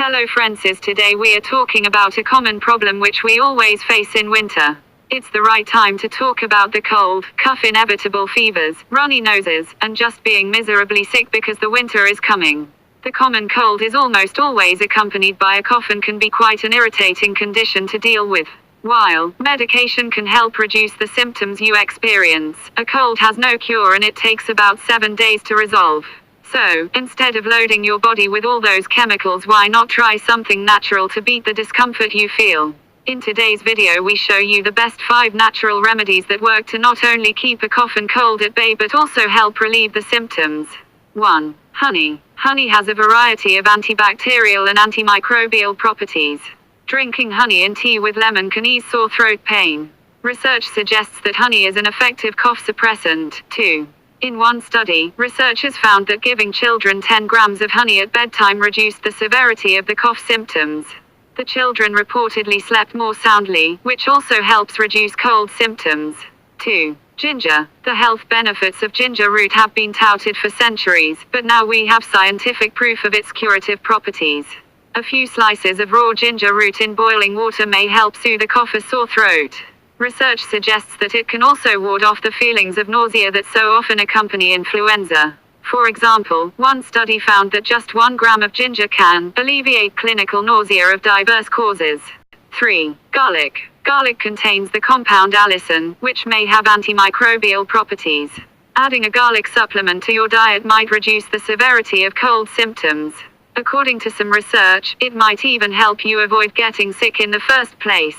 Hello Francis, today we are talking about a common problem which we always face in winter. It's the right time to talk about the cold, cough, inevitable fevers, runny noses, and just being miserably sick because the winter is coming. The common cold is almost always accompanied by a cough and can be quite an irritating condition to deal with. While medication can help reduce the symptoms you experience, a cold has no cure and it takes about 7 days to resolve. So, instead of loading your body with all those chemicals, why not try something natural to beat the discomfort you feel? In today's video we show you the best 5 natural remedies that work to not only keep a cough and cold at bay but also help relieve the symptoms. 1. Honey. Honey has a variety of antibacterial and antimicrobial properties. Drinking honey in tea with lemon can ease sore throat pain. Research suggests that honey is an effective cough suppressant, too. In one study, researchers found that giving children 10 grams of honey at bedtime reduced the severity of the cough symptoms. The children reportedly slept more soundly, which also helps reduce cold symptoms. 2. Ginger. The health benefits of ginger root have been touted for centuries, but now we have scientific proof of its curative properties. A few slices of raw ginger root in boiling water may help soothe a cough or sore throat. Research suggests that it can also ward off the feelings of nausea that so often accompany influenza. For example, one study found that just 1 gram of ginger can alleviate clinical nausea of diverse causes. 3. Garlic. Garlic contains the compound allicin, which may have antimicrobial properties. Adding a garlic supplement to your diet might reduce the severity of cold symptoms. According to some research, it might even help you avoid getting sick in the first place.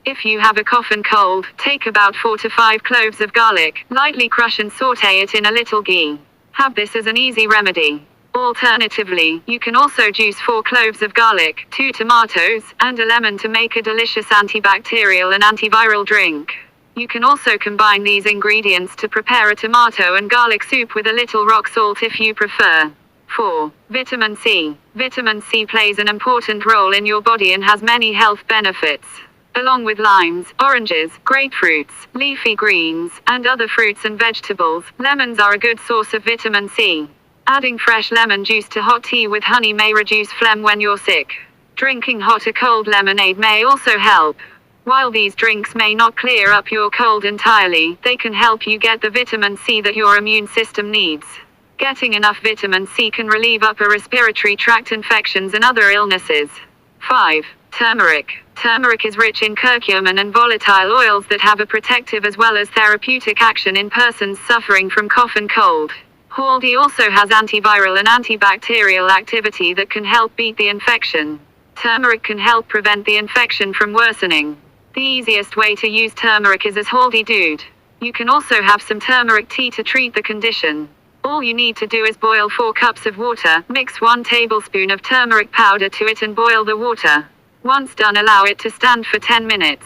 If you have a cough and cold, take about 4 to 5 cloves of garlic, lightly crush and saute it in a little ghee. Have this as an easy remedy. Alternatively, you can also juice 4 cloves of garlic, 2 tomatoes, and a lemon to make a delicious antibacterial and antiviral drink. You can also combine these ingredients to prepare a tomato and garlic soup with a little rock salt if you prefer. 4. Vitamin C. Vitamin C plays an important role in your body and has many health benefits. Along with limes, oranges, grapefruits, leafy greens, and other fruits and vegetables, lemons are a good source of vitamin C. Adding fresh lemon juice to hot tea with honey may reduce phlegm when you're sick. Drinking hot or cold lemonade may also help. While these drinks may not clear up your cold entirely, they can help you get the vitamin C that your immune system needs. Getting enough vitamin C can relieve upper respiratory tract infections and other illnesses. 5. Turmeric. Turmeric is rich in curcumin and volatile oils that have a protective as well as therapeutic action in persons suffering from cough and cold. Haldi also has antiviral and antibacterial activity that can help beat the infection. Turmeric can help prevent the infection from worsening. The easiest way to use turmeric is as Haldi did. You can also have some turmeric tea to treat the condition. All you need to do is boil 4 cups of water, mix 1 tablespoon of turmeric powder to it and boil the water. Once done, allow it to stand for 10 minutes.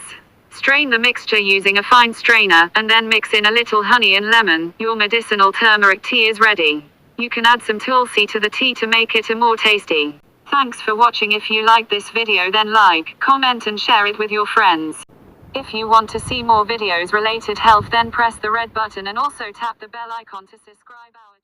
Strain the mixture using a fine strainer, and then mix in a little honey and lemon. Your medicinal turmeric tea is ready. You can add some tulsi to the tea to make it a more tasty. Thanks for watching. If you like this video, then like, comment and share it with your friends. If you want to see more videos related health, then press the red button and also tap the bell icon to subscribe our